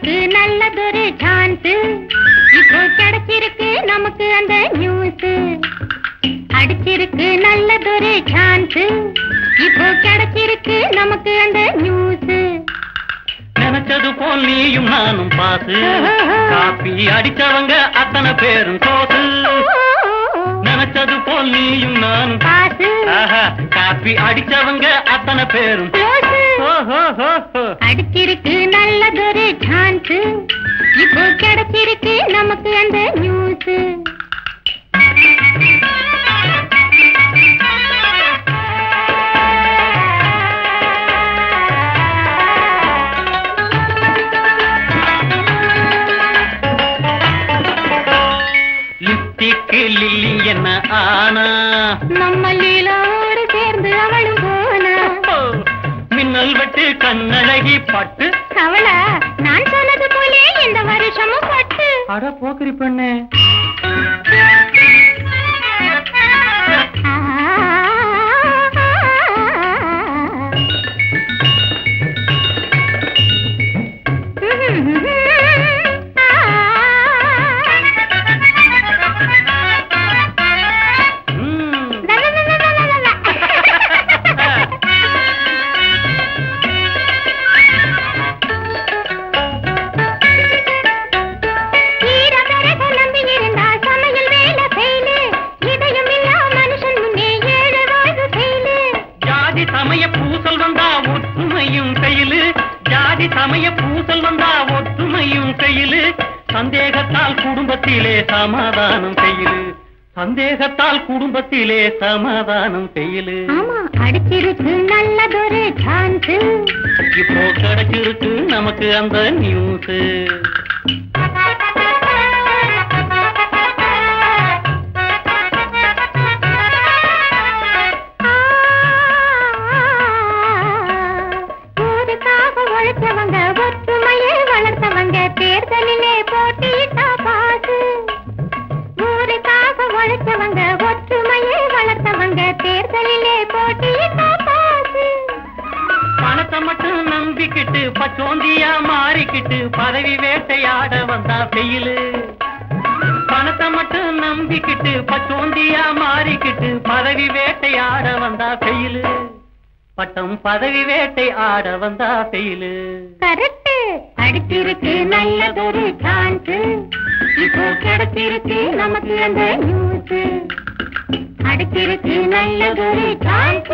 அடிச்சிருக்கு நல்லதொரு சான்ஸ், இப்போ கிடைச்சிருக்கு நமக்கு அந்த நியூஸ். அடிச்சிருக்கு நல்லதொரு சான்ஸ், இப்போ கிடைச்சிருக்கு நமக்கு அந்த நியூஸ். நினைச்சது போல் நீயும் நானும் பாசு, காப்பி அடிச்சவங்க அத்தனை பேரும் தோசு. நினைச்சது போல் நீயும் நானும் பாசு, காப்பி அடிச்சவங்க அத்தனை பேரும் அடிச்சிருக்கு நல்லதொரு சான்ஸ், இப்போ கிடைச்சிருக்கு நமக்கு அந்த நியூஸ். லிப்டிக்கு லில்லி என்ன ஆனா, நம்ம லீலாவோடு சேர்ந்து அவளும் போனா. மின்னல் வெட்டு கண்ணழகி பட்டு, அவள நான் சொன்னது போலே இந்த வருஷமும் பட்டு. அட போக்கரி பெண்ணே, சமய பூசல் வந்தா ஒற்றுமையும் கையிலு, ஜாதி சமய பூசல் வந்தா ஒற்றுமையும் கையிலு. சந்தேகத்தால் குடும்பத்திலே சமாதானம் கையிலு, சந்தேகத்தால் குடும்பத்திலே சமாதானம் கையிலு. அடிச்சிருக்கு நல்லதொரு சான்ஸ், இப்போ கிடைச்சிருக்கு நமக்கு அந்த நியூஸ். உழைச்சவங்க ஒற்றுமையை வளர்த்தவங்க தேர்தலிலே போட்டியிட்டா பாசு. ஊருக்காக உழைச்சவங்க ஒற்றுமையை வளர்த்தவங்க தேர்தலிலே போட்டியிட்டா பாசு. பணத்தை மட்டும் நம்பிக்கிட்டு பச்சோந்தியா மாறிக்கிட்டு பதவி வேட்டையாட வந்தா பெயிலு. பணத்தை மட்டும் நம்பிக்கிட்டு பச்சோந்தியா மாறிக்கிட்டு பதவி வேட்டையாட வந்தா பெயிலு. பட்டம் பதவி வேட்டை ஆட வந்தா பெயிலு. கரெக்ட். அடிச்சிருக்கு நல்லதொரு சான்ஸ், இப்போ கிடைச்சிருக்கு நமக்கு அந்த நியூஸ். அடிச்சிருக்கு நல்லதொரு சான்ஸ்.